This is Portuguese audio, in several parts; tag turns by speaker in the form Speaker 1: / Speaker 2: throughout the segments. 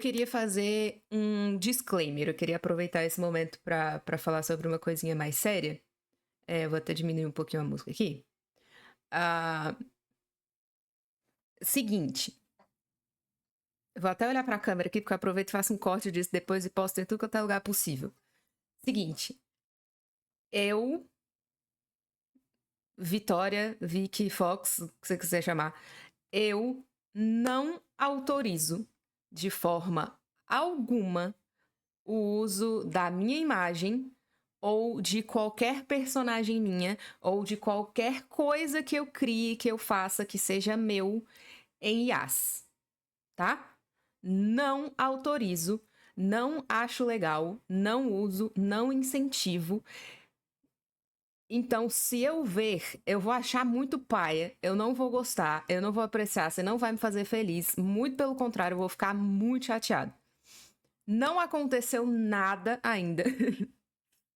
Speaker 1: queria fazer um disclaimer. Eu queria aproveitar esse momento para falar sobre uma coisinha mais séria. Eu vou até diminuir um pouquinho a música aqui. Ah, seguinte, eu vou até olhar para a câmera aqui, porque eu aproveito e faço um corte disso depois e posto em tudo quanto é lugar possível. Seguinte, eu, Vitória, Vicky, Fox, o que você quiser chamar, eu não autorizo de forma alguma o uso da minha imagem ou de qualquer personagem minha ou de qualquer coisa que eu crie, que eu faça, que seja meu em IAs, tá? Não autorizo, não acho legal, não uso, não incentivo. Então, se eu ver, eu vou achar muito paia, eu não vou gostar, eu não vou apreciar, você não vai me fazer feliz. Muito pelo contrário, eu vou ficar muito chateado. Não aconteceu nada ainda,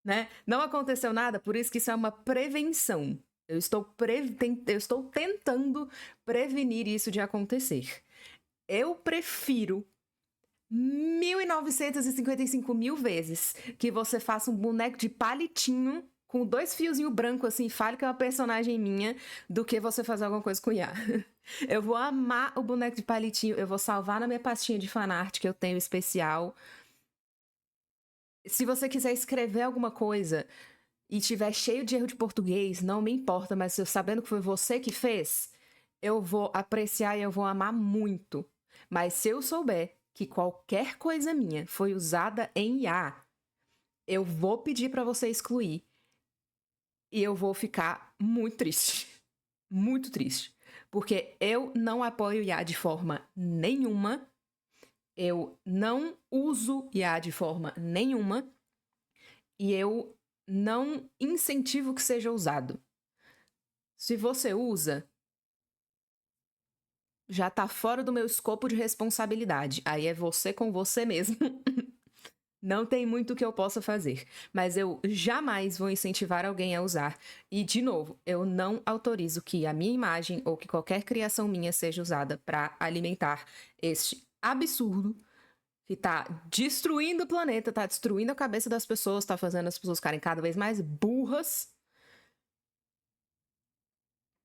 Speaker 1: né? Não aconteceu nada, por isso que isso é uma prevenção. Eu estou tentando prevenir isso de acontecer. Eu prefiro 1955 mil vezes que você faça um boneco de palitinho com 2 fiozinhos brancos assim, fale que é uma personagem minha, do que você fazer alguma coisa com IA. Eu vou amar o boneco de palitinho, eu vou salvar na minha pastinha de fanart que eu tenho especial. Se você quiser escrever alguma coisa e tiver cheio de erro de português, não me importa, mas eu sabendo que foi você que fez, eu vou apreciar e eu vou amar muito. Mas se eu souber que qualquer coisa minha foi usada em IA, eu vou pedir para você excluir e eu vou ficar muito triste. Muito triste. Porque eu não apoio IA de forma nenhuma. Eu não uso IA de forma nenhuma. E eu não incentivo que seja usado. Se você usa, já tá fora do meu escopo de responsabilidade. Aí é você com você mesmo. Não tem muito que eu possa fazer. Mas eu jamais vou incentivar alguém a usar. E, de novo, eu não autorizo que a minha imagem ou que qualquer criação minha seja usada para alimentar este absurdo que tá destruindo o planeta, tá destruindo a cabeça das pessoas, tá fazendo as pessoas ficarem cada vez mais burras.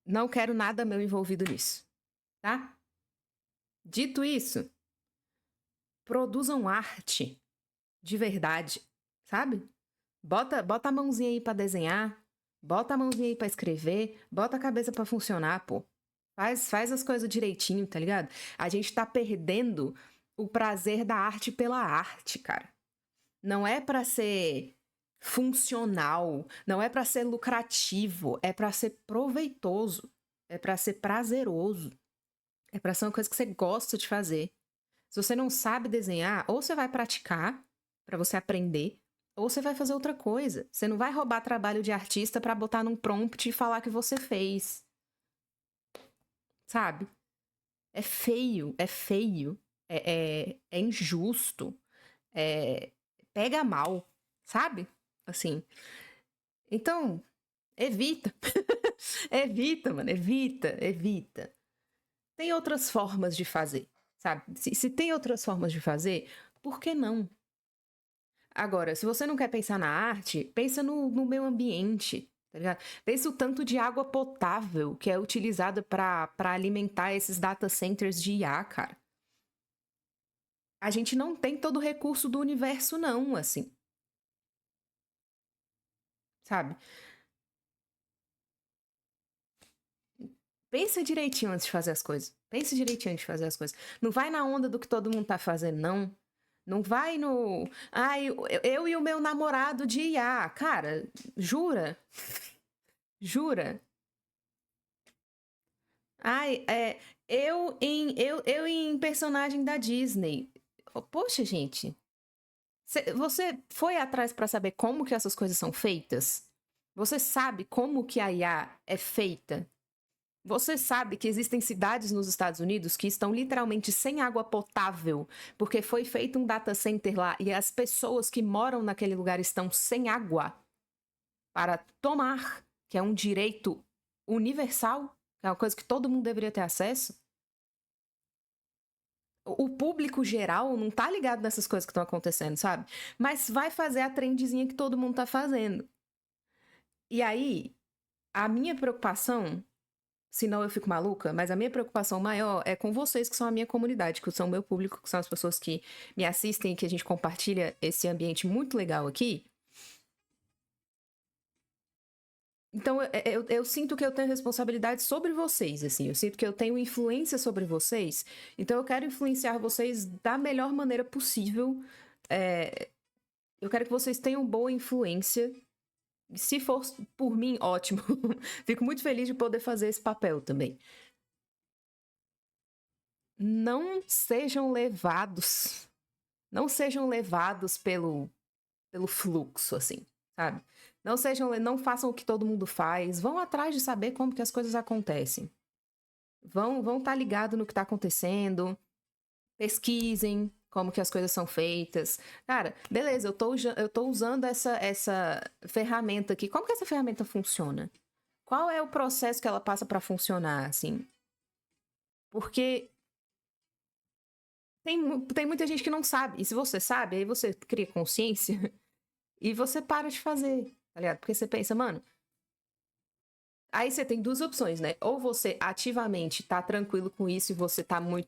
Speaker 1: Não quero nada meu envolvido nisso, tá? Dito isso, produzam arte de verdade, sabe? Bota a mãozinha aí pra desenhar, bota a mãozinha aí pra escrever, bota a cabeça pra funcionar, pô. Faz as coisas direitinho, tá ligado? A gente tá perdendo o prazer da arte pela arte, cara. Não é pra ser funcional, não é pra ser lucrativo, é pra ser proveitoso, é pra ser prazeroso, é pra ser uma coisa que você gosta de fazer. Se você não sabe desenhar, ou você vai praticar pra você aprender, ou você vai fazer outra coisa. Você não vai roubar trabalho de artista pra botar num prompt e falar que você fez. Sabe? É feio, é feio, é injusto, pega mal, sabe? Assim. Então, evita. Evita, mano, evita. Tem outras formas de fazer, sabe? Se tem outras formas de fazer, por que não? Agora, se você não quer pensar na arte, pensa no meio ambiente, tá ligado? Pensa o tanto de água potável que é utilizada para alimentar esses data centers de IA, cara. A gente não tem todo o recurso do universo, não, assim. Sabe? Pensa direitinho antes de fazer as coisas. Pensa direitinho antes de fazer as coisas. Não vai na onda do que todo mundo tá fazendo, não. Não vai no. Ai, eu e o meu namorado de IA. Cara, jura? Jura? Ai, eu em personagem da Disney. Poxa, gente. Você foi atrás pra saber como que essas coisas são feitas? Você sabe como que a IA é feita? Você sabe que existem cidades nos Estados Unidos que estão literalmente sem água potável, porque foi feito um data center lá e as pessoas que moram naquele lugar estão sem água para tomar, que é um direito universal, que é uma coisa que todo mundo deveria ter acesso? O público geral não tá ligado nessas coisas que estão acontecendo, sabe? Mas vai fazer a trendezinha que todo mundo tá fazendo. E aí, a minha preocupação, senão eu fico maluca, mas a minha preocupação maior é com vocês que são a minha comunidade, que são o meu público, que são as pessoas que me assistem, que a gente compartilha esse ambiente muito legal aqui. Então, eu sinto que eu tenho responsabilidade sobre vocês, assim. Eu sinto que eu tenho influência sobre vocês. Então, eu quero influenciar vocês da melhor maneira possível. Eu quero que vocês tenham boa influência. Se for por mim, ótimo. Fico muito feliz de poder fazer esse papel também. Não sejam levados. Não sejam levados pelo fluxo, assim, sabe? Não façam o que todo mundo faz. Vão atrás de saber como que as coisas acontecem. Vão estar ligados no que está acontecendo. Pesquisem como que as coisas são feitas. Cara, beleza, eu tô usando essa ferramenta aqui. Como que essa ferramenta funciona? Qual é o processo que ela passa para funcionar, assim? Porque tem muita gente que não sabe. E se você sabe, aí você cria consciência e você para de fazer, tá ligado? Porque você pensa, mano. Aí você tem duas opções, né? Ou você ativamente tá tranquilo com isso e você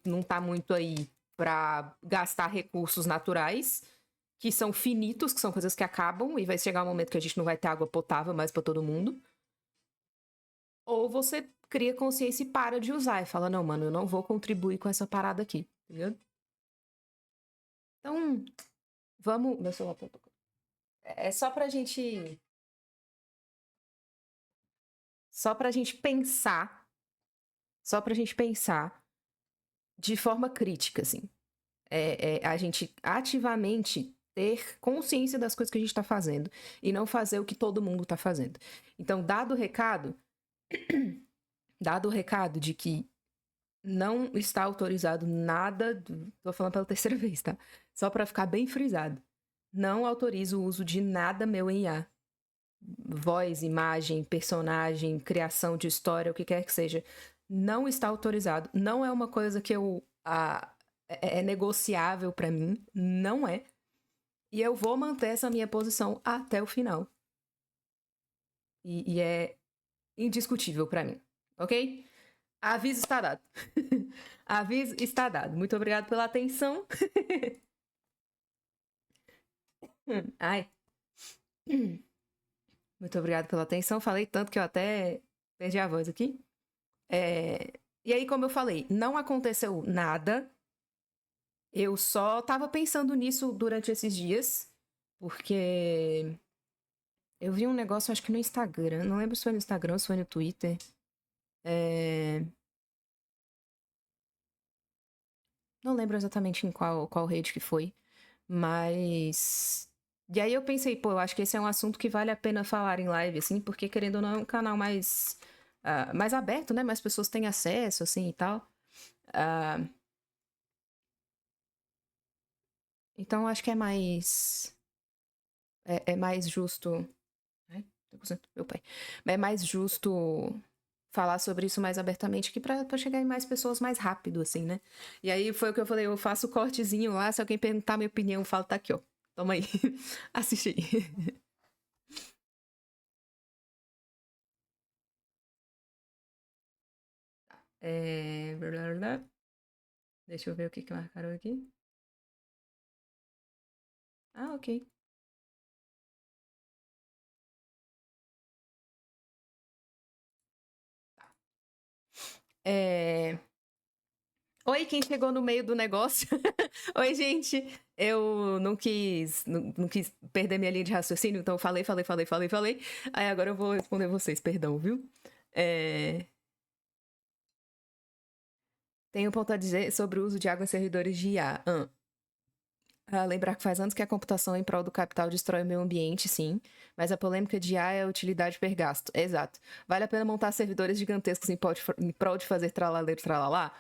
Speaker 1: não tá muito aí pra gastar recursos naturais, que são finitos, que são coisas que acabam, e vai chegar um momento que a gente não vai ter água potável mais pra todo mundo. Ou você cria consciência e para de usar e fala, não, mano, eu não vou contribuir com essa parada aqui, tá ligado? Então, vamos. Meu celular tá tocando. É só pra gente. Só pra gente pensar. Só pra gente pensar de forma crítica, assim. A gente ativamente ter consciência das coisas que a gente tá fazendo e não fazer o que todo mundo tá fazendo. Então, dado o recado de que não está autorizado nada, tô falando pela terceira vez, tá? Só pra ficar bem frisado. Não autorizo o uso de nada meu em IA. Voz, imagem, personagem, criação de história, o que quer que seja. Não está autorizado. Não é uma coisa que é negociável pra mim. Não é. E eu vou manter essa minha posição até o final. E é indiscutível pra mim. Ok? Aviso está dado. Aviso está dado. Muito obrigado pela atenção. Ai. Muito obrigado pela atenção. Falei tanto que eu até perdi a voz aqui. E aí, como eu falei, não aconteceu nada. Eu só tava pensando nisso durante esses dias. Porque eu vi um negócio, acho que no Instagram. Não lembro se foi no Instagram ou se foi no Twitter. Não lembro exatamente em qual rede que foi. Mas. E aí eu pensei, pô, eu acho que esse é um assunto que vale a pena falar em live, assim, porque querendo ou não é um canal mais aberto, né? Mais pessoas têm acesso, assim, e tal. Ah, então eu acho que é mais justo. Ai, tô com meu pai. É mais justo falar sobre isso mais abertamente que pra chegar em mais pessoas mais rápido, assim, né? E aí foi o que eu falei, eu faço o cortezinho lá, se alguém perguntar minha opinião, eu falo, tá aqui, ó. Toma aí. Assiste aí. Blá, blá, blá. Deixa eu ver o que marcaram aqui. Ah, ok. É... Oi, quem chegou no meio do negócio? Oi, gente. Eu não quis perder minha linha de raciocínio, então eu falei. Aí agora eu vou responder vocês, perdão, viu? É... Tenho um ponto a dizer sobre o uso de água em servidores de IA. Lembrar que faz anos que a computação em prol do capital destrói o meio ambiente, sim, mas a polêmica de IA é a utilidade per gasto. Exato. Vale a pena montar servidores gigantescos em prol de fazer tralaleiro, tralalá?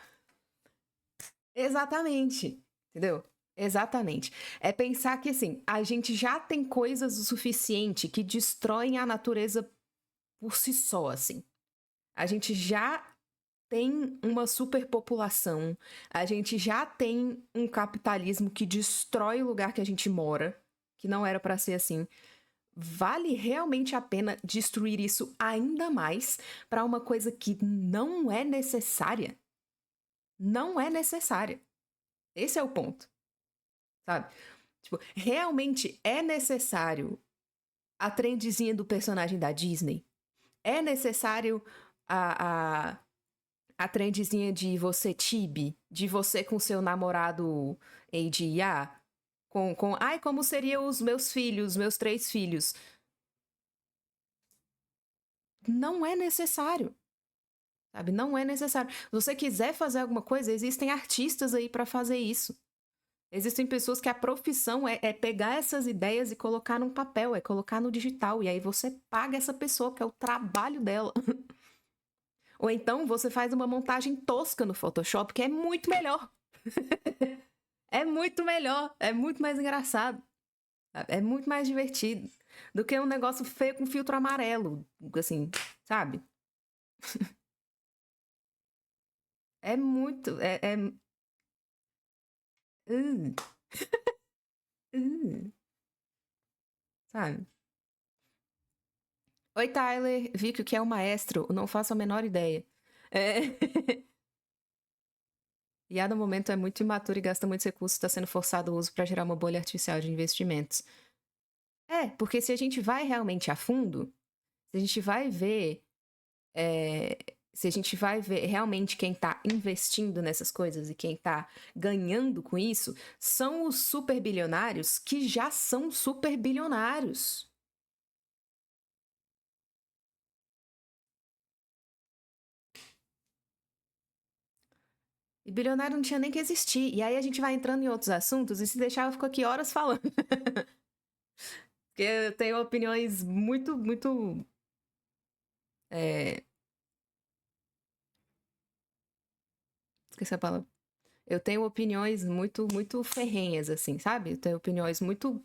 Speaker 1: Exatamente. Entendeu? Exatamente. É pensar que, assim, a gente já tem coisas o suficiente que destroem a natureza por si só, assim. A gente já tem uma superpopulação, a gente já tem um capitalismo que destrói o lugar que a gente mora, que não era pra ser assim. Vale realmente a pena destruir isso ainda mais pra uma coisa que não é necessária? Não é necessária. Esse é o ponto, sabe? Tipo, realmente é necessário a trendezinha do personagem da Disney? É necessário a, a, a trendezinha de você Tibi? De você com seu namorado ADIA? Ai, como seriam os meus filhos, meus 3 filhos? Não é necessário. Sabe? Não é necessário. Se você quiser fazer alguma coisa, existem artistas aí pra fazer isso. Existem pessoas que a profissão é pegar essas ideias e colocar num papel, é colocar no digital. E aí você paga essa pessoa, que é o trabalho dela. Ou então você faz uma montagem tosca no Photoshop, que é muito melhor. É muito melhor, é muito mais engraçado. É muito mais divertido do que um negócio feio com filtro amarelo, assim, sabe? É muito. Uh, uh, sabe? Oi, Tyler. Vi que o que é o maestro? Não faço a menor ideia. É... IA no momento é muito imaturo e gasta muitos recursos, está sendo forçado o uso para gerar uma bolha artificial de investimentos. Porque se a gente vai realmente a fundo, se a gente vai ver. Se a gente vai ver realmente quem está investindo nessas coisas e quem está ganhando com isso, são os superbilionários que já são superbilionários. E bilionário não tinha nem que existir. E aí a gente vai entrando em outros assuntos e se deixar eu fico aqui horas falando. Porque eu tenho opiniões muito, muito. É... Esqueci a palavra. Eu tenho opiniões muito, muito ferrenhas, assim, sabe? Eu tenho opiniões muito,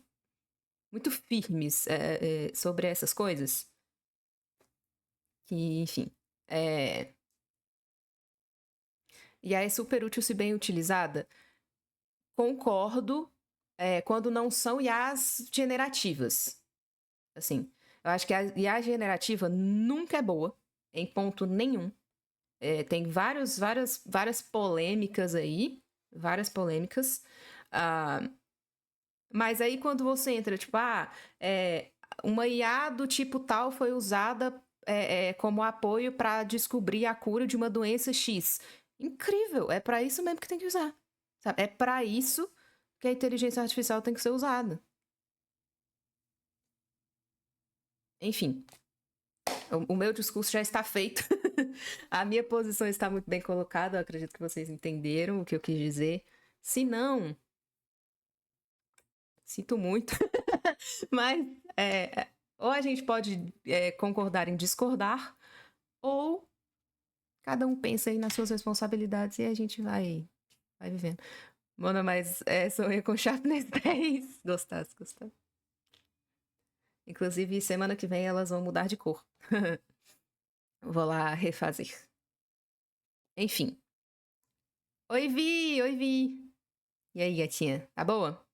Speaker 1: muito firmes sobre essas coisas. Que, enfim. É... E a é super útil se bem utilizada? Concordo, quando não são IAs generativas. Assim, eu acho que a IA generativa nunca é boa, em ponto nenhum. Tem várias polêmicas aí, várias polêmicas. Ah, mas aí quando você entra, tipo, uma IA do tipo tal foi usada como apoio para descobrir a cura de uma doença X. Incrível, é para isso mesmo que tem que usar. Sabe? É para isso que a inteligência artificial tem que ser usada. Enfim, o meu discurso já está feito. A minha posição está muito bem colocada. Eu acredito que vocês entenderam o que eu quis dizer. Se não, sinto muito. Mas ou a gente pode concordar em discordar, ou cada um pensa aí nas suas responsabilidades e a gente vai vivendo. Mano, mas sonhei com Sharpness 10. Gostasse, gostasse. Inclusive, semana que vem elas vão mudar de cor. Vou lá refazer. Enfim. Oi, Vi! Oi, Vi! E aí, gatinha? Tá boa?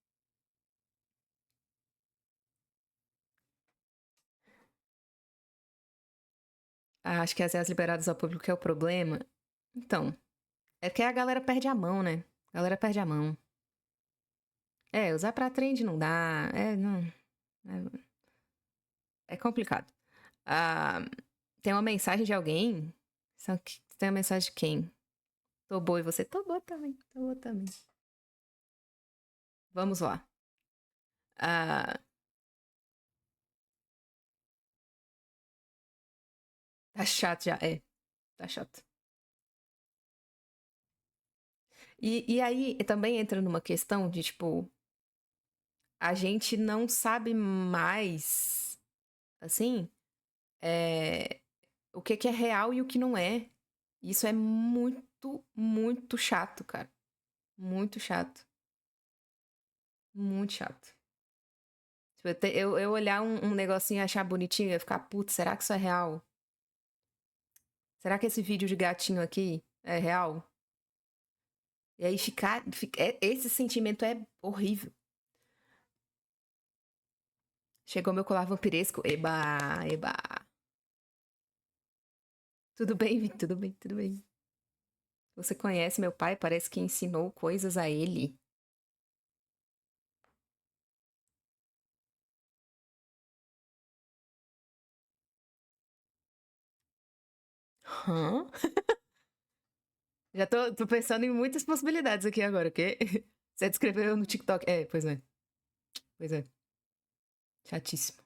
Speaker 1: Acho que as IAs liberadas ao público é o problema. Então, é que a galera perde a mão, né? A galera perde a mão. Usar pra trend não dá. Não. É complicado. Ah, tem uma mensagem de alguém? Tem uma mensagem de quem? Tô boa e você? Tô boa também. Tô boa também. Vamos lá. Ah, tá chato já. Tá chato. E aí também entra numa questão de, tipo, a gente não sabe mais, assim, o que é real e o que não é. Isso é muito, muito chato, cara. Muito chato. Muito chato. Tipo, eu olhar um negocinho e achar bonitinho e ficar, putz, será que isso é real? Será que esse vídeo de gatinho aqui é real? E aí esse sentimento é horrível. Chegou meu colar vampiresco. Eba, eba. Tudo bem, Vic? Tudo bem, tudo bem. Você conhece meu pai? Parece que ensinou coisas a ele. Hã? Já tô pensando em muitas possibilidades aqui agora, ok? Você descreveu no TikTok. É, pois é. Pois é. Chatíssimo.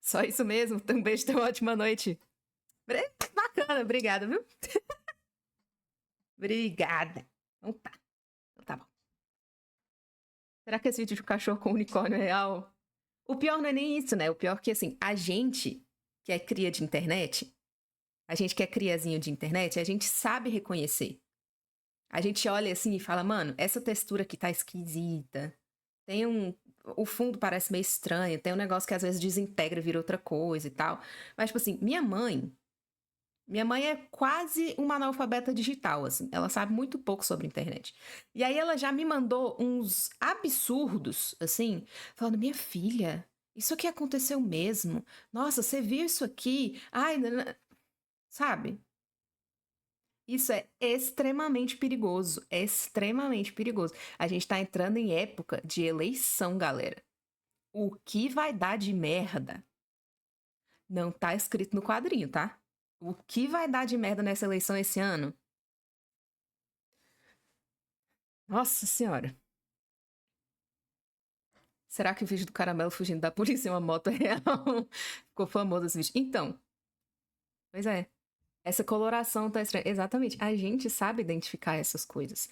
Speaker 1: Só isso mesmo. Um beijo, tenha uma ótima noite. Bacana, obrigada, viu? Obrigada. Então tá bom. Será que esse vídeo de cachorro com unicórnio é real? O pior não é nem isso, né? O pior é que, assim, a gente que é cria de internet, a gente que é criazinho de internet, a gente sabe reconhecer. A gente olha assim e fala, mano, essa textura aqui tá esquisita. Tem um. O fundo parece meio estranho, tem um negócio que às vezes desintegra e vira outra coisa e tal. Mas, tipo assim, minha mãe é quase uma analfabeta digital, assim. Ela sabe muito pouco sobre internet. E aí ela já me mandou uns absurdos, assim, falando: minha filha, isso aqui aconteceu mesmo. Nossa, você viu isso aqui? Ai, sabe? Isso é extremamente perigoso. É extremamente perigoso. A gente tá entrando em época de eleição, galera. O que vai dar de merda não tá escrito no quadrinho, tá? O que vai dar de merda nessa eleição esse ano? Nossa senhora. Será que o vídeo do caramelo fugindo da polícia em uma moto é real? Ficou famoso esse vídeo. Então, pois é. Essa coloração tá estranha. Exatamente. A gente sabe identificar essas coisas.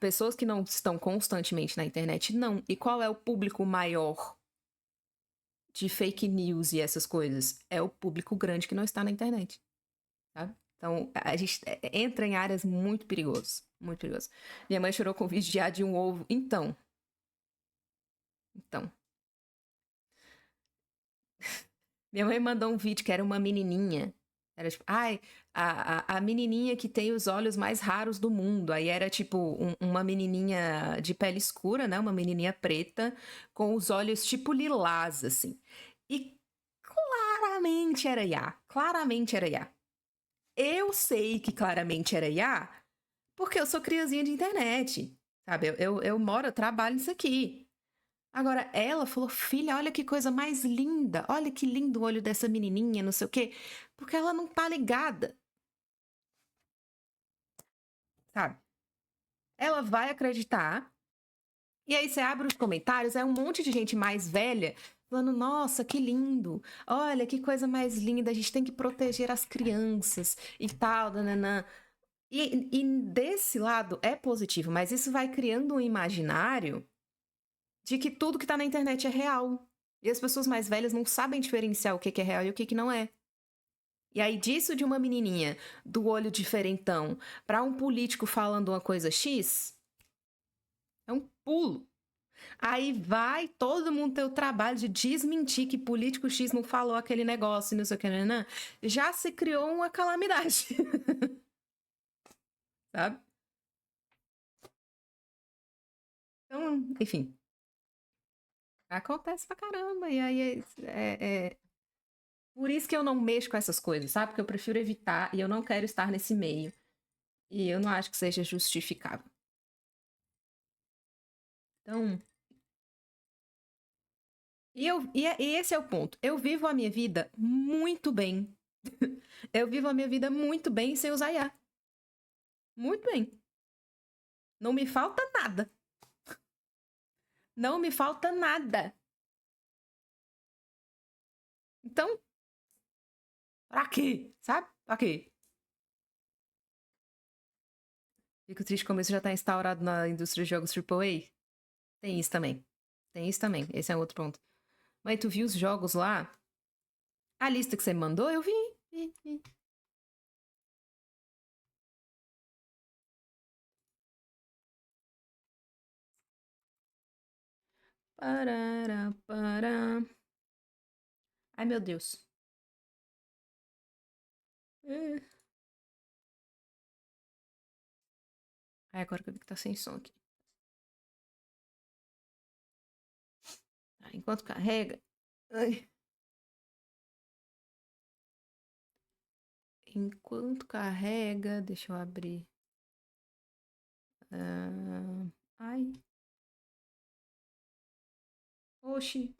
Speaker 1: Pessoas que não estão constantemente na internet, não. E qual é o público maior de fake news e essas coisas? É o público grande que não está na internet. Sabe? Então, a gente entra em áreas muito perigosas. Muito perigosas. Minha mãe chorou com o vídeo de um ovo. Então. Minha mãe mandou um vídeo que era uma menininha. Era tipo, ai, a menininha que tem os olhos mais raros do mundo. Aí era tipo uma menininha de pele escura, né? Uma menininha preta, com os olhos tipo lilás, assim. E claramente era Iá. Claramente era Iá. Eu sei que claramente era Iá, porque eu sou criazinha de internet. Sabe? Eu moro, eu trabalho nisso aqui. Agora, ela falou, filha, olha que coisa mais linda. Olha que lindo o olho dessa menininha, não sei o quê. Porque ela não tá ligada, sabe? Ela vai acreditar. E aí você abre os comentários, é um monte de gente mais velha falando, nossa, que lindo. Olha que coisa mais linda. A gente tem que proteger as crianças e tal, nananã. E desse lado é positivo, mas isso vai criando um imaginário de que tudo que tá na internet é real. E as pessoas mais velhas não sabem diferenciar o que é real e o que não é. E aí, disso de uma menininha do olho diferentão pra um político falando uma coisa X, é um pulo. Aí vai todo mundo ter o trabalho de desmentir que político X não falou aquele negócio e não sei o que, né? Já se criou uma calamidade. Sabe? Então, enfim. Acontece pra caramba. E aí por isso que eu não mexo com essas coisas, sabe? Porque eu prefiro evitar e eu não quero estar nesse meio. E eu não acho que seja justificável. Então, e esse é o ponto. Eu vivo a minha vida muito bem. Eu vivo a minha vida muito bem sem usar IA. Muito bem. Não me falta nada. Não me falta nada. Então, pra quê? Sabe? Pra quê? Fico triste como isso já tá instaurado na indústria de jogos AAA. Tem isso também. Tem isso também. Esse é outro ponto. Mas tu viu os jogos lá? A lista que você me mandou, eu vi. Vi. Parará, pará. Ai, meu Deus. Eh. Ai, agora que eu vi que tá sem som aqui. Tá, enquanto carrega. Ai. Enquanto carrega, deixa eu abrir. Ai. Oxi.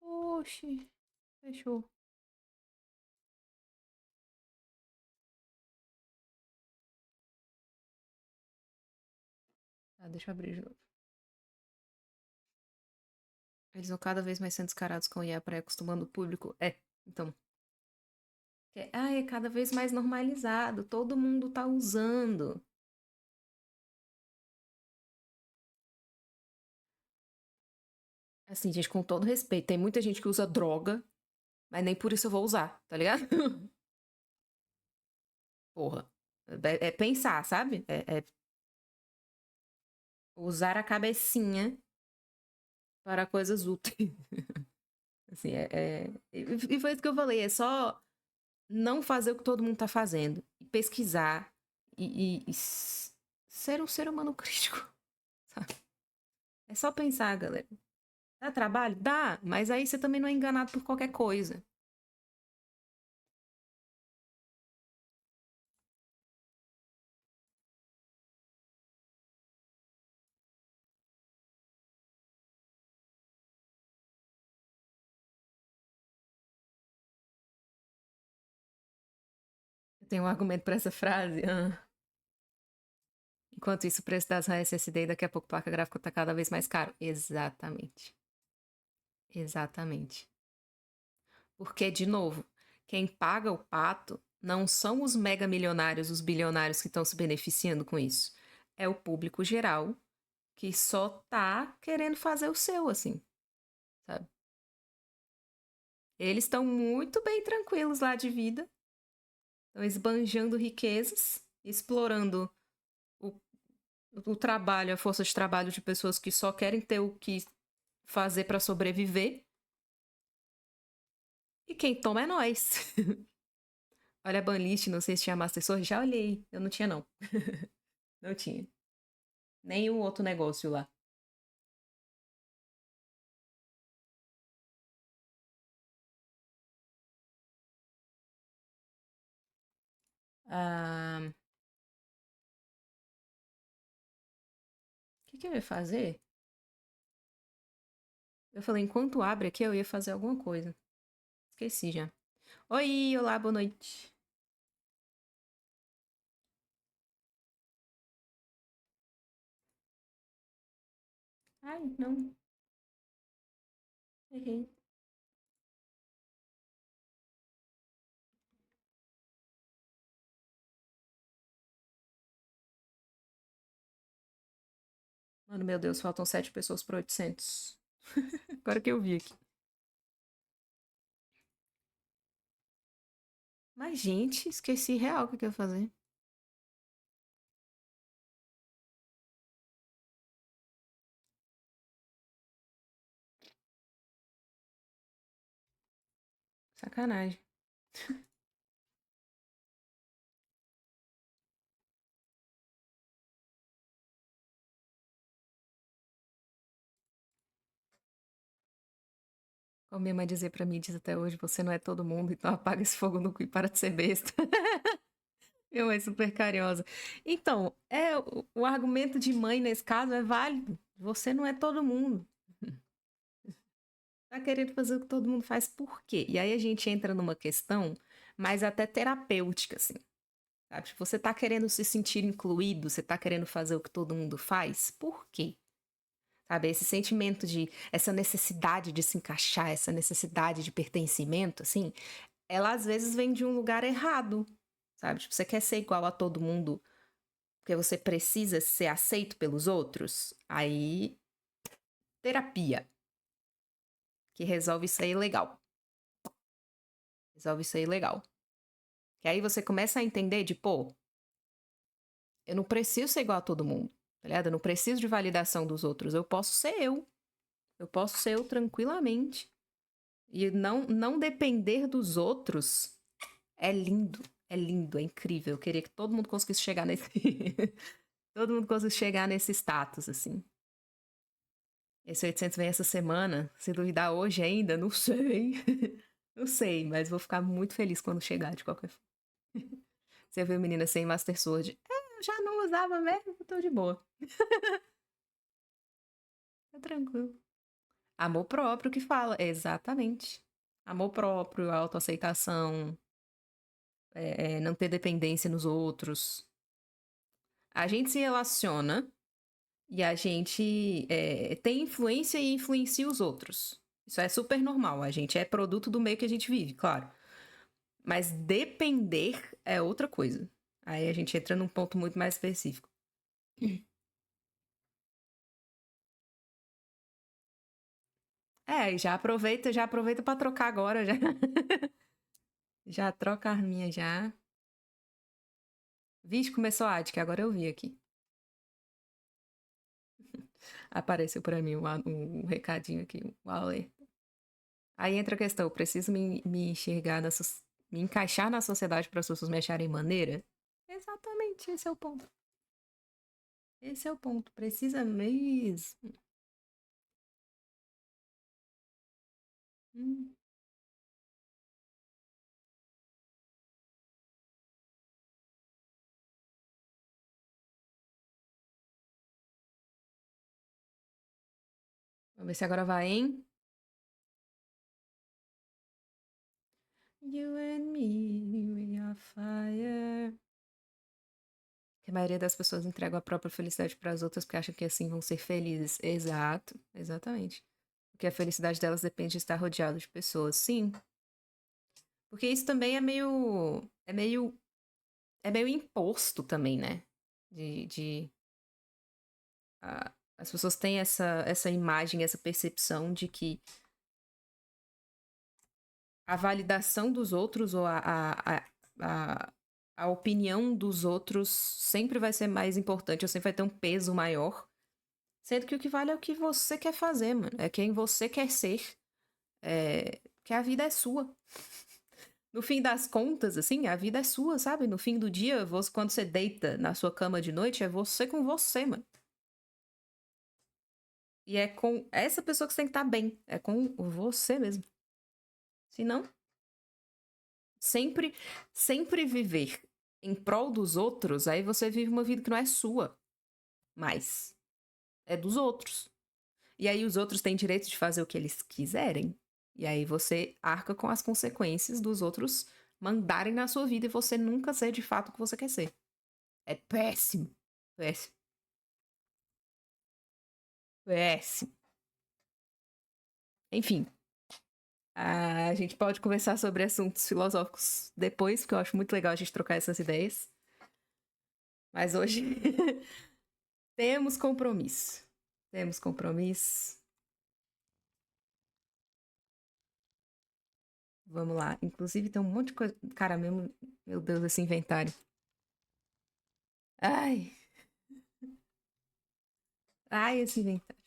Speaker 1: Oxi. Fechou. Tá, deixa eu abrir de novo. Eles vão cada vez mais sendo descarados com o IA para ir acostumando o público. Então. É cada vez mais normalizado. Todo mundo tá usando. Assim, gente, com todo respeito, tem muita gente que usa droga, mas nem por isso eu vou usar, tá ligado? Porra. É pensar, sabe? É usar a cabecinha para coisas úteis. Assim, e foi isso que eu falei, é só não fazer o que todo mundo tá fazendo. E pesquisar e ser um ser humano crítico, sabe? É só pensar, galera. Dá trabalho? Dá, mas aí você também não é enganado por qualquer coisa. Eu tenho um argumento para essa frase. Enquanto isso, o preço das SSD e daqui a pouco a placa gráfica tá cada vez mais caro. Exatamente. Exatamente. Porque, de novo, quem paga o pato não são os mega milionários, os bilionários que estão se beneficiando com isso. É o público geral que só tá querendo fazer o seu, assim, sabe? Eles estão muito bem tranquilos lá de vida, estão esbanjando riquezas, explorando o, o trabalho, a força de trabalho de pessoas que só querem ter o que fazer para sobreviver. E quem toma é nós. Olha a banlist, não sei se tinha Master Sword, já olhei. Eu não tinha, não. Não tinha. Nem o outro negócio lá. O que eu ia fazer? Eu falei, enquanto abre aqui, eu ia fazer alguma coisa. Esqueci já. Oi, olá, boa noite. Ai, não. Errei. Mano, meu Deus, faltam 7 pessoas para 800. Agora que eu vi aqui. Mas, gente, esqueci real o que eu ia fazer. Sacanagem. Como minha mãe dizia pra mim, diz até hoje, você não é todo mundo, então apaga esse fogo no cu e para de ser besta. Minha mãe é super carinhosa. Então, o argumento de mãe nesse caso é válido. Você não é todo mundo. Tá querendo fazer o que todo mundo faz por quê? E aí a gente entra numa questão mais até terapêutica, assim. Sabe? Tipo, você tá querendo se sentir incluído, você tá querendo fazer o que todo mundo faz, por quê? Sabe? Esse sentimento de, essa necessidade de se encaixar, essa necessidade de pertencimento, assim, ela às vezes vem de um lugar errado, sabe? Tipo, você quer ser igual a todo mundo porque você precisa ser aceito pelos outros, aí terapia, que resolve isso aí legal. Resolve isso aí legal. Que aí você começa a entender de, pô, Eu não preciso ser igual a todo mundo, tá ligado? Eu não preciso de validação dos outros. Eu posso ser eu. Eu posso ser eu tranquilamente. E não depender dos outros é lindo. É lindo, é incrível. Eu queria que todo mundo conseguisse chegar nesse. todo mundo conseguisse chegar nesse status, assim. Esse 800 vem essa semana. Se duvidar hoje ainda, não sei. não sei, mas vou ficar muito feliz quando chegar, de qualquer forma. Você viu menina sem Master Sword? É, eu já não usava mesmo, tô de boa. Tá tranquilo. Amor próprio que fala, exatamente. Amor próprio, autoaceitação, não ter dependência nos outros. A gente se relaciona e a gente tem influência e influencia os outros. Isso é super normal. A gente é produto do meio que a gente vive, claro. Mas depender é outra coisa. Aí a gente entra num ponto muito mais específico. É, e já aproveita para trocar agora, já. já troca a minha já. Vixe, começou a ad, que agora eu vi aqui. Apareceu para mim um recadinho aqui, um alerta. Aí entra a questão, eu preciso me enxergar, me encaixar na sociedade para as pessoas me acharem maneira? Exatamente, esse é o ponto. Esse é o ponto, precisa mesmo. Hum. Vamos ver se agora vai, hein? You and me, we are fire. Que a maioria das pessoas entrega a própria felicidade para as outras porque acham que assim vão ser felizes. Exato, exatamente. Porque a felicidade delas depende de estar rodeado de pessoas. Sim, porque isso também é meio imposto também, né? De as pessoas têm essa imagem, essa percepção de que a validação dos outros ou a, a opinião dos outros sempre vai ser mais importante, ou sempre vai ter um peso maior. Sendo que o que vale é o que você quer fazer, mano. É quem você quer ser. Que a vida é sua. No fim das contas, assim, a vida é sua, sabe? No fim do dia, quando você deita na sua cama de noite, é você com você, mano. E é com essa pessoa que você tem que estar bem. É com você mesmo. Se não, sempre, sempre viver em prol dos outros, aí você vive uma vida que não é sua, mas é dos outros. E aí os outros têm direito de fazer o que eles quiserem. E aí você arca com as consequências dos outros mandarem na sua vida e você nunca ser de fato o que você quer ser. É péssimo. Péssimo. Péssimo. Enfim, a gente pode conversar sobre assuntos filosóficos depois, porque eu acho muito legal a gente trocar essas ideias. Mas hoje temos compromisso. Temos compromisso. Vamos lá. Inclusive tem um monte de coisa. Cara, meu Deus, esse inventário. Ai, ai, esse inventário.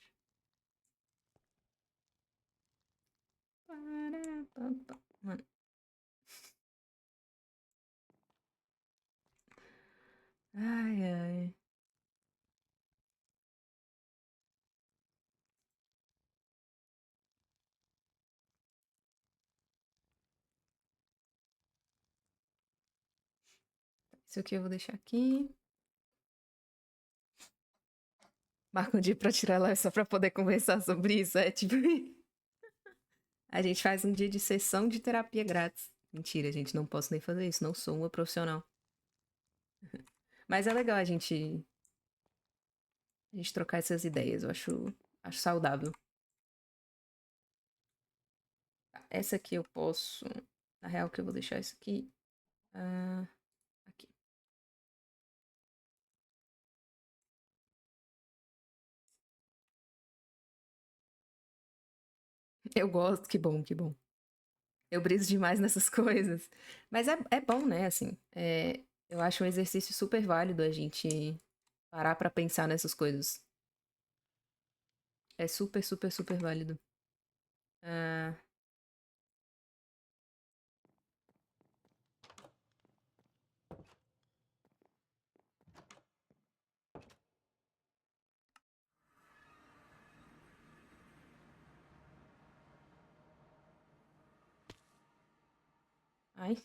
Speaker 1: Mano, ai, ai. Isso aqui eu vou deixar aqui. Marca um dia pra tirar lá só pra poder conversar sobre isso. É tipo. a gente faz um dia de sessão de terapia grátis. Mentira, gente, não posso nem fazer isso. Não sou uma profissional. Mas é legal a gente trocar essas ideias. Eu acho saudável. Tá, essa aqui eu posso. Na real, que eu vou deixar isso aqui. Ah, aqui. Eu gosto, que bom, que bom. Eu briso demais nessas coisas. Mas é bom, né? Assim, Eu acho um exercício super válido a gente parar pra pensar nessas coisas. É super, super, super válido. Ah, ai.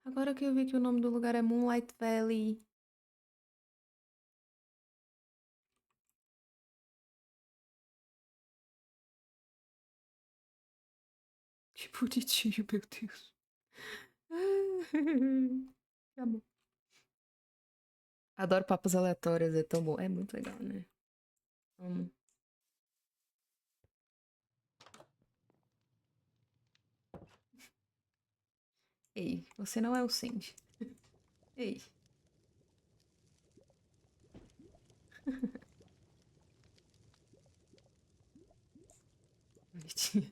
Speaker 1: Agora que eu vi que o nome do lugar é Moonlight Valley. Que bonitinho, meu Deus. Tá bom. Adoro papos aleatórios, é tão bom. É muito legal, né? Amo. Ei, você não é o Sandy. Ei. Bonitinho.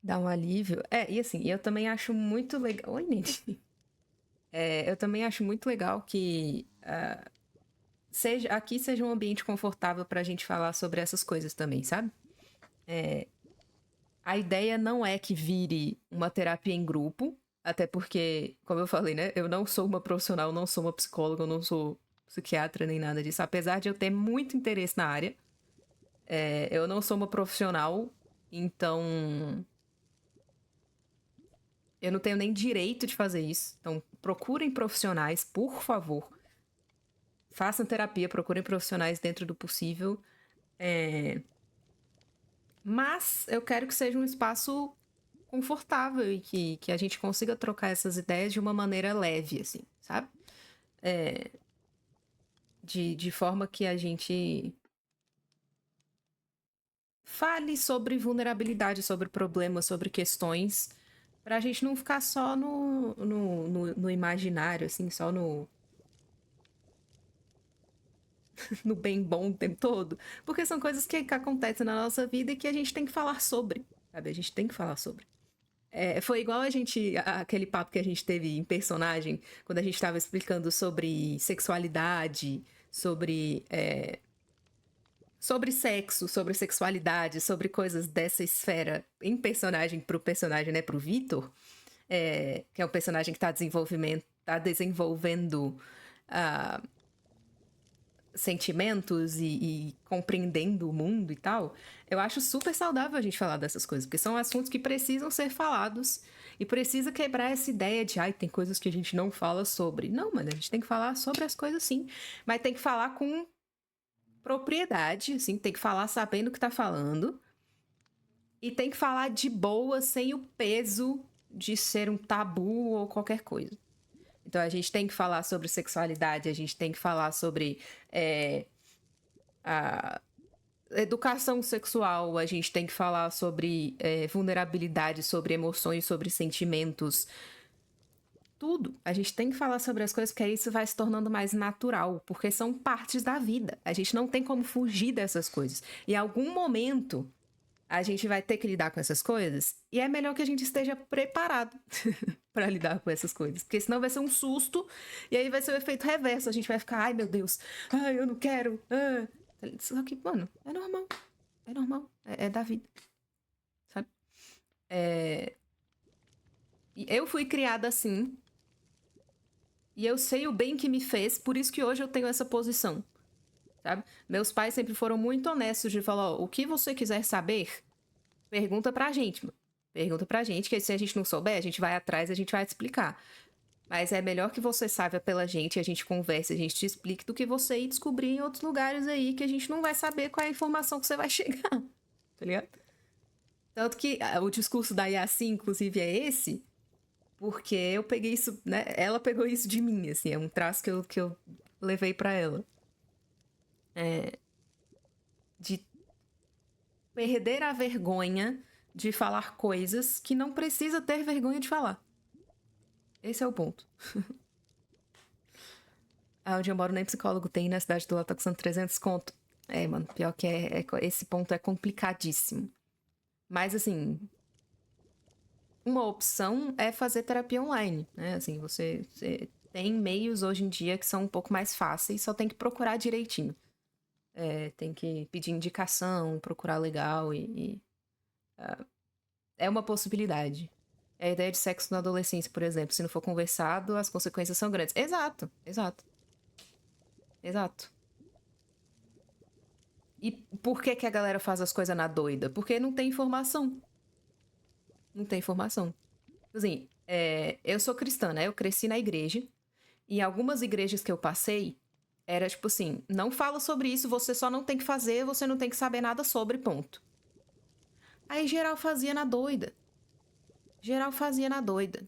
Speaker 1: Dá um alívio. É, e assim, eu também acho muito legal. Oi, Nini. É, eu também acho muito legal que aqui seja um ambiente confortável pra gente falar sobre essas coisas também, sabe? A ideia não é que vire uma terapia em grupo, até porque, como eu falei, né? Eu não sou uma profissional, não sou uma psicóloga, eu não sou psiquiatra nem nada disso. Apesar de eu ter muito interesse na área, eu não sou uma profissional, então eu não tenho nem direito de fazer isso. Então, procurem profissionais, por favor. Façam terapia, procurem profissionais dentro do possível. Mas eu quero que seja um espaço confortável e que a gente consiga trocar essas ideias de uma maneira leve, assim, sabe? De forma que a gente fale sobre vulnerabilidade, sobre problemas, sobre questões, pra gente não ficar só no imaginário, assim, só no bem bom o tempo todo. Porque são coisas que acontecem na nossa vida e que a gente tem que falar sobre, sabe? A gente tem que falar sobre. É, foi igual aquele papo que a gente teve em personagem, quando a gente estava explicando sobre sexualidade, sobre sexo, sobre sexualidade, sobre coisas dessa esfera em personagem pro personagem, né, pro Vitor, que é o personagem que tá desenvolvendo ah, sentimentos e compreendendo o mundo e tal, eu acho super saudável a gente falar dessas coisas, porque são assuntos que precisam ser falados e precisa quebrar essa ideia de, ai, tem coisas que a gente não fala sobre. Não, mano, a gente tem que falar sobre as coisas sim, mas tem que falar com propriedade, assim, tem que falar sabendo o que tá falando e tem que falar de boa, sem o peso de ser um tabu ou qualquer coisa. Então a gente tem que falar sobre sexualidade, a gente tem que falar sobre a educação sexual, a gente tem que falar sobre vulnerabilidade, sobre emoções, sobre sentimentos. Tudo. A gente tem que falar sobre as coisas, porque aí isso vai se tornando mais natural, porque são partes da vida. A gente não tem como fugir dessas coisas. Em algum momento, a gente vai ter que lidar com essas coisas, e é melhor que a gente esteja preparado para lidar com essas coisas, porque senão vai ser um susto, e aí vai ser o efeito reverso. A gente vai ficar, ai meu Deus, ai eu não quero. Ah. Só que, mano, é normal. É normal. É da vida. Sabe? E eu fui criada assim. E eu sei o bem que me fez, por isso que hoje eu tenho essa posição. Sabe? Meus pais sempre foram muito honestos de falar: ó, o que você quiser saber, pergunta pra gente, mano. Pergunta pra gente, que se a gente não souber, a gente vai atrás e a gente vai te explicar. Mas é melhor que você saiba pela gente, a gente converse, a gente te explique, do que você ir descobrir em outros lugares aí que a gente não vai saber qual é a informação que você vai chegar. Tá ligado? Tanto que o discurso da Yassin, inclusive, é esse, porque eu peguei isso, né? Ela pegou isso de mim, assim, é um traço que eu levei pra ela. De perder a vergonha de falar coisas que não precisa ter vergonha de falar. Esse é o ponto. onde eu moro nem psicólogo tem, na cidade do lá tá custando 300 conto. Mano, pior que esse ponto é complicadíssimo. Mas, assim, uma opção é fazer terapia online, né? Assim, você tem meios hoje em dia que são um pouco mais fáceis, só tem que procurar direitinho. Tem que pedir indicação, procurar legal é uma possibilidade. A ideia de sexo na adolescência, por exemplo, se não for conversado, as consequências são grandes. Exato, exato. Exato. E por que a galera faz as coisas na doida? Porque não tem informação. Não tem informação. Assim, eu sou cristã, né? Eu cresci na igreja. E algumas igrejas que eu passei, era tipo assim, não fala sobre isso, você só não tem que fazer, você não tem que saber nada sobre, ponto. Aí geral fazia na doida. Geral fazia na doida.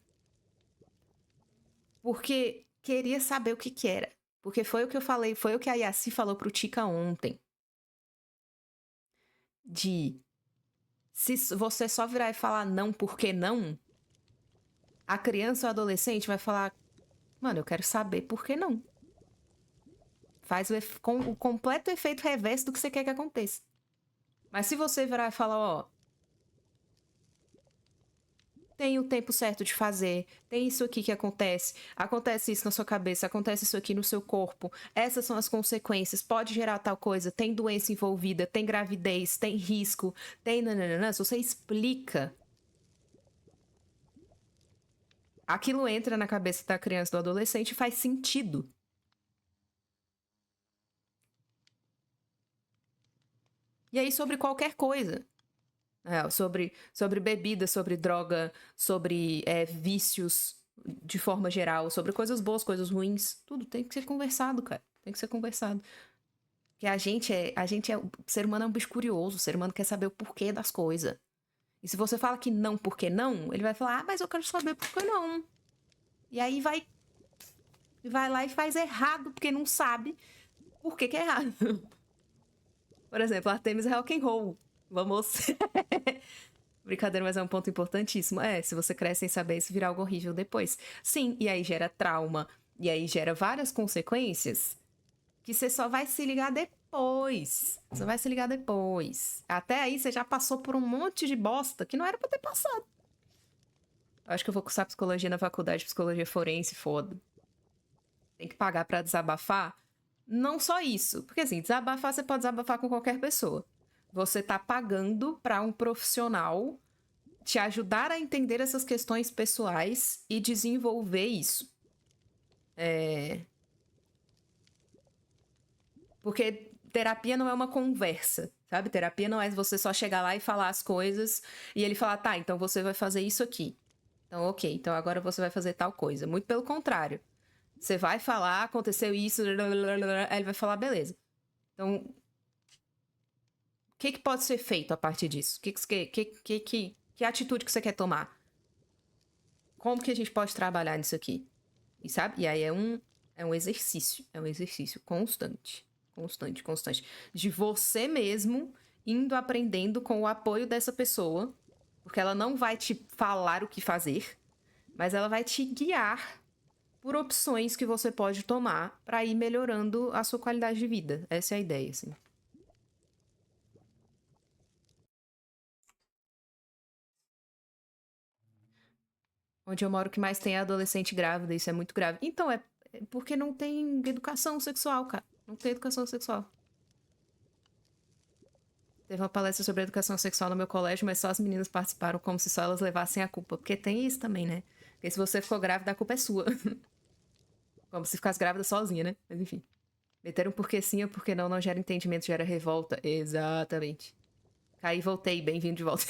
Speaker 1: Porque queria saber o que era. Porque foi o que eu falei, foi o que a Yassi falou pro Tica ontem. Se você só virar e falar não porque não, a criança ou o adolescente vai falar, mano, eu quero saber por que não. Faz o completo efeito reverso do que você quer que aconteça. Mas se você virar e falar, ó, tem o tempo certo de fazer, tem isso aqui que acontece isso na sua cabeça, acontece isso aqui no seu corpo, essas são as consequências, pode gerar tal coisa, tem doença envolvida, tem gravidez, tem risco, tem nananana, se você explica, aquilo entra na cabeça da criança e do adolescente e faz sentido. E aí sobre qualquer coisa. Sobre bebida, sobre droga, sobre vícios de forma geral, sobre coisas boas, coisas ruins. Tudo tem que ser conversado, cara. Tem que ser conversado. Porque o ser humano é um bicho curioso, o ser humano quer saber o porquê das coisas. E se você fala que não, por que não, ele vai falar, mas eu quero saber por que não. E aí vai lá e faz errado, porque não sabe por que é errado. Por exemplo, Artemis é rock and roll. Vamos. Brincadeira, mas é um ponto importantíssimo. Se você cresce sem saber, isso vira algo horrível depois. Sim, e aí gera trauma. E aí gera várias consequências que você só vai se ligar depois. Só vai se ligar depois. Até aí você já passou por um monte de bosta que não era pra ter passado. Eu acho que eu vou cursar psicologia na faculdade, psicologia forense, foda. Tem que pagar pra desabafar? Não só isso. Porque assim, desabafar você pode desabafar com qualquer pessoa. Você tá pagando pra um profissional te ajudar a entender essas questões pessoais e desenvolver isso. Porque terapia não é uma conversa, sabe? Terapia não é você só chegar lá e falar as coisas e ele falar, tá, então você vai fazer isso aqui. Então, ok, então agora você vai fazer tal coisa. Muito pelo contrário. Você vai falar, aconteceu isso, aí ele vai falar, beleza. Então, o que pode ser feito a partir disso? Que atitude que você quer tomar? Como que a gente pode trabalhar nisso aqui? E sabe? E aí é um exercício constante. Constante, constante. De você mesmo indo aprendendo com o apoio dessa pessoa. Porque ela não vai te falar o que fazer, mas ela vai te guiar por opções que você pode tomar para ir melhorando a sua qualidade de vida. Essa é a ideia, assim. Onde eu moro, o que mais tem é adolescente grávida, isso é muito grave. Então, é porque não tem educação sexual, cara. Não tem educação sexual. Teve uma palestra sobre educação sexual no meu colégio, mas só as meninas participaram como se só elas levassem a culpa. Porque tem isso também, né? Porque se você ficou grávida, a culpa é sua. Como se ficasse grávida sozinha, né? Mas enfim. Meteram porque sim ou porque não, não gera entendimento, gera revolta. Exatamente. Caí, voltei, bem-vindo de volta.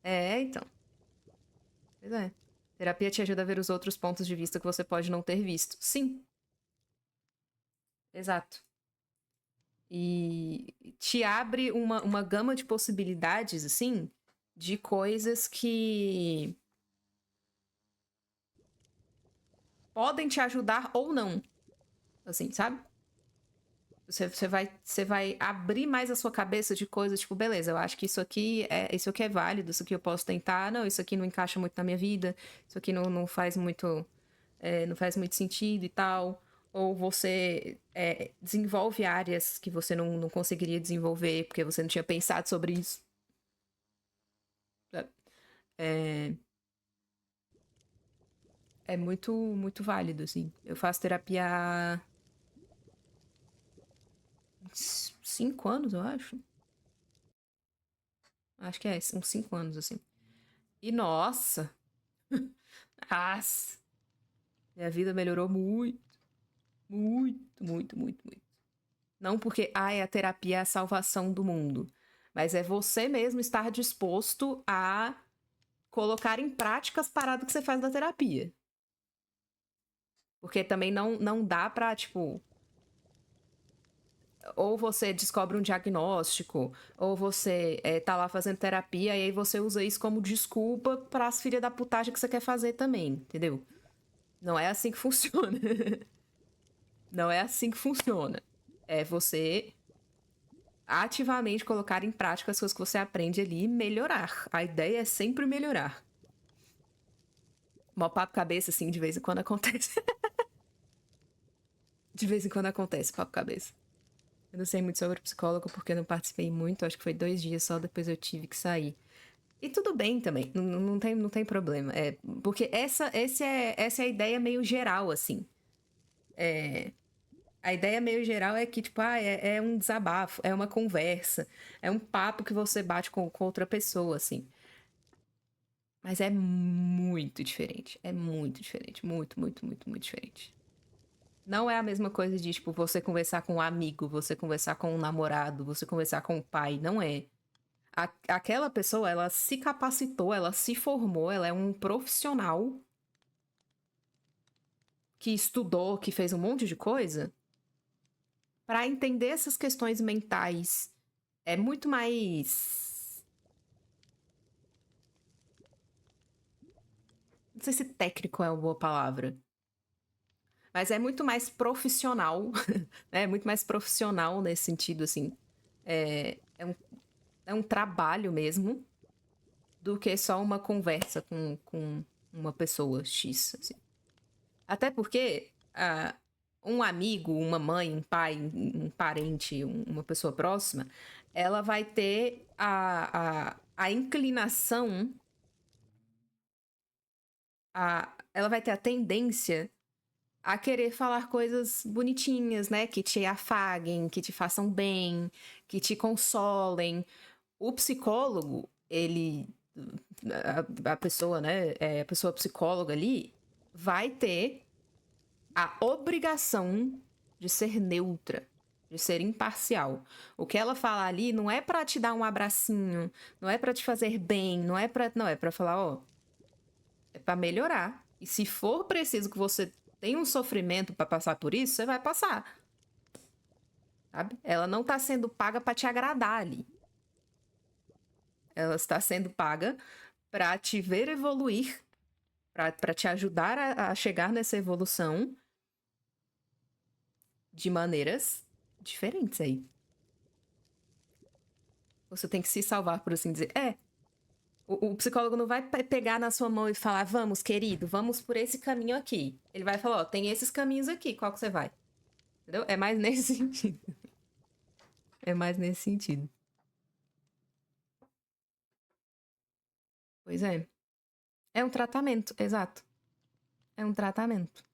Speaker 1: Então. Pois é. Terapia te ajuda a ver os outros pontos de vista que você pode não ter visto. Sim. Exato. E te abre uma gama de possibilidades, assim, de coisas que podem te ajudar ou não. Assim, sabe? Você vai abrir mais a sua cabeça de coisas, tipo, beleza, eu acho que isso aqui é válido, isso aqui eu posso tentar, não, isso aqui não encaixa muito na minha vida, isso aqui não faz muito, não faz muito sentido e tal. ou você desenvolve áreas que você não conseguiria desenvolver porque você não tinha pensado sobre isso. É, é muito, muito válido, assim. Eu faço terapia há 5 anos, eu acho. Acho que é, uns 5 anos, assim. E nossa! As, minha vida melhorou muito, muito, muito, muito, muito. Não porque, a terapia é a salvação do mundo. Mas é você mesmo estar disposto a colocar em prática as paradas que você faz na terapia. Porque também não dá pra, tipo, ou você descobre um diagnóstico, ou você tá lá fazendo terapia e aí você usa isso como desculpa para as filhas da putagem que você quer fazer também, entendeu? Não é assim que funciona. Não é assim que funciona. É você ativamente colocar em prática as coisas que você aprende ali e melhorar. A ideia é sempre melhorar. Mó papo cabeça, assim, de vez em quando acontece. De vez em quando acontece, papo cabeça. Eu não sei muito sobre psicólogo porque eu não participei muito, acho que foi 2 dias só, depois eu tive que sair. E tudo bem também, não tem problema. Porque essa é a ideia meio geral, assim. A ideia meio geral é que, tipo, é um desabafo, é uma conversa, é um papo que você bate com outra pessoa, assim. Mas é muito diferente. É muito diferente. Muito, muito, muito, muito diferente. Não é a mesma coisa de, tipo, você conversar com um amigo, você conversar com um namorado, você conversar com o pai. Não é. Aquela pessoa, ela se capacitou, ela se formou, ela é um profissional que estudou, que fez um monte de coisa para entender essas questões mentais. É muito mais. Não sei se técnico é uma boa palavra. Mas é muito mais profissional. Né? É muito mais profissional nesse sentido, assim. É um trabalho mesmo do que só uma conversa com uma pessoa X. Assim. Até porque um amigo, uma mãe, um pai, um parente, uma pessoa próxima, ela vai ter a inclinação, ela vai ter a tendência a querer falar coisas bonitinhas, né? Que te afaguem, que te façam bem, que te consolem. O psicólogo, ele. A pessoa, né? A pessoa psicóloga ali vai ter a obrigação de ser neutra, de ser imparcial. O que ela fala ali não é para te dar um abracinho, não é para te fazer bem, não é para falar, ó, é para melhorar. E se for preciso que você tenha um sofrimento para passar por isso, você vai passar. Sabe? Ela não tá sendo paga para te agradar ali. Ela está sendo paga para te ver evoluir, para te ajudar a chegar nessa evolução de maneiras diferentes aí. Você tem que se salvar, por assim dizer. O psicólogo não vai pegar na sua mão e falar, vamos, querido, vamos por esse caminho aqui. Ele vai falar, ó, tem esses caminhos aqui, qual que você vai? Entendeu? É mais nesse sentido. É mais nesse sentido. Pois é. É um tratamento, exato. É um tratamento.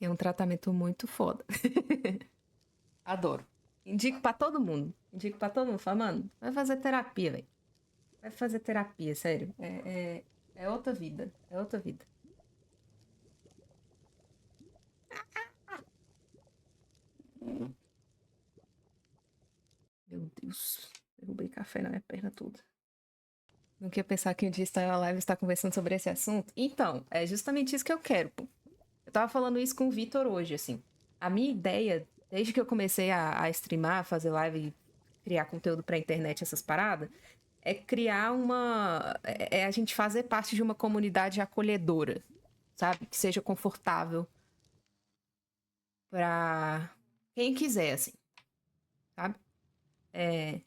Speaker 1: É um tratamento muito foda. Adoro. Indico pra todo mundo. Indico pra todo mundo. Fala, mano, vai fazer terapia, velho. Vai fazer terapia, sério. É outra vida. É outra vida. Meu Deus. Derrubei café na minha perna toda. Não queria pensar que um dia estar na live e estar conversando sobre esse assunto. Então, é justamente isso que eu quero, pô. Eu tava falando isso com o Vitor hoje, assim. A minha ideia, desde que eu comecei a streamar, fazer live, criar conteúdo pra internet, essas paradas, é criar uma. É a gente fazer parte de uma comunidade acolhedora, sabe? Que seja confortável pra quem quiser, assim, sabe? É,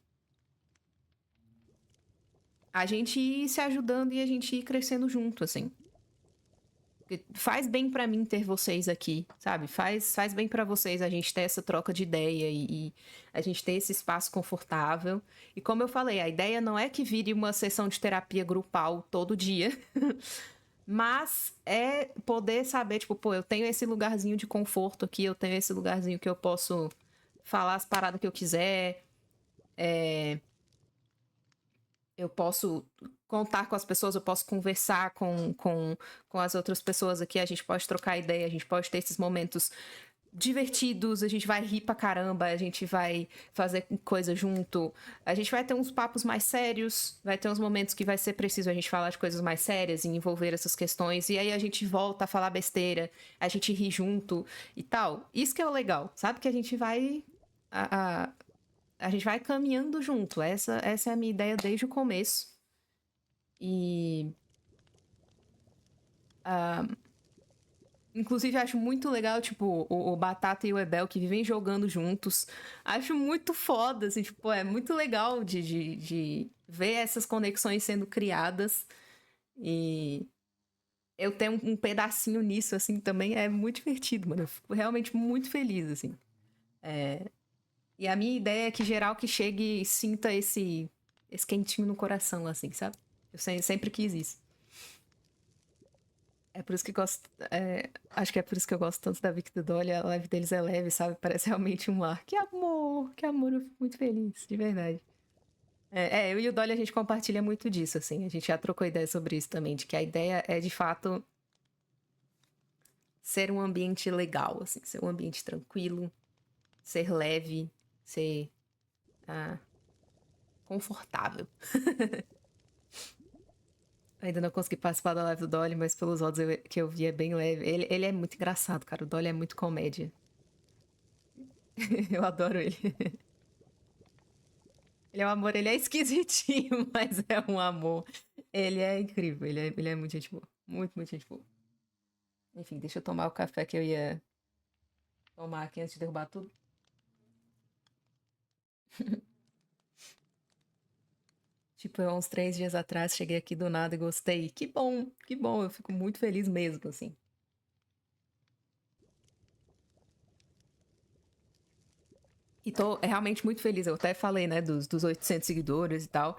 Speaker 1: a gente ir se ajudando e a gente ir crescendo junto, assim. Porque faz bem pra mim ter vocês aqui, sabe? Faz bem pra vocês a gente ter essa troca de ideia e a gente ter esse espaço confortável. E como eu falei, a ideia não é que vire uma sessão de terapia grupal todo dia, mas é poder saber, tipo, pô, eu tenho esse lugarzinho de conforto aqui, eu tenho esse lugarzinho que eu posso falar as paradas que eu quiser, eu posso contar com as pessoas, eu posso conversar com as outras pessoas aqui, a gente pode trocar ideia, a gente pode ter esses momentos divertidos, a gente vai rir pra caramba, a gente vai fazer coisa junto, a gente vai ter uns papos mais sérios, vai ter uns momentos que vai ser preciso a gente falar de coisas mais sérias e envolver essas questões, e aí a gente volta a falar besteira, a gente ri junto e tal. Isso que é o legal, sabe? Que a gente vai... A gente vai caminhando junto. Essa é a minha ideia desde o começo. E. Inclusive, acho muito legal, tipo, o Batata e o Ebel que vivem jogando juntos. Acho muito foda, assim, tipo, é muito legal de ver essas conexões sendo criadas. E eu tenho um pedacinho nisso, assim, também é muito divertido, mano. Eu fico realmente muito feliz, assim. E a minha ideia é que geral que chegue sinta esse quentinho no coração, assim, sabe? Eu sempre quis isso. É por isso que gosto. Acho que é por isso que eu gosto tanto da Vic e do Dolly. A live deles é leve, sabe? Parece realmente um lar. Que amor! Que amor! Eu fico muito feliz, de verdade. Eu e o Dolly a gente compartilha muito disso, assim. A gente já trocou ideia sobre isso também, de que a ideia é de fato ser um ambiente legal, assim, ser um ambiente tranquilo, ser leve, ser ah, confortável. Ainda não consegui participar da live do Dolly, mas pelos áudios que eu vi é bem leve. Ele é muito engraçado, cara. O Dolly é muito comédia. Eu adoro ele. Ele é um amor, ele é esquisitinho, mas é um amor. Ele é incrível, ele é muito gente boa. Muito, muito gente boa. Enfim, deixa eu tomar o café que eu ia tomar aqui antes de derrubar tudo. Tipo, eu, uns 3 dias atrás, cheguei aqui do nada e gostei. Que bom, que bom. Eu fico muito feliz mesmo, assim. E tô realmente muito feliz. Eu até falei, né, dos 800 seguidores e tal.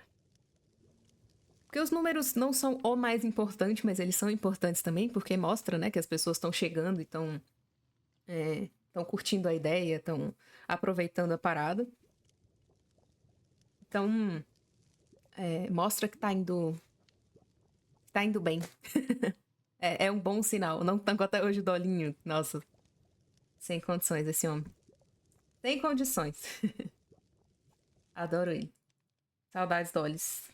Speaker 1: Porque os números não são o mais importante, mas eles são importantes também, porque mostra, né, que as pessoas estão chegando e estão curtindo a ideia, estão aproveitando a parada. Então, mostra que tá indo bem. É um bom sinal. Não tanco até hoje o Dolinho. Nossa, sem condições esse homem. Sem condições. Adoro ele. Saudades, Dolis.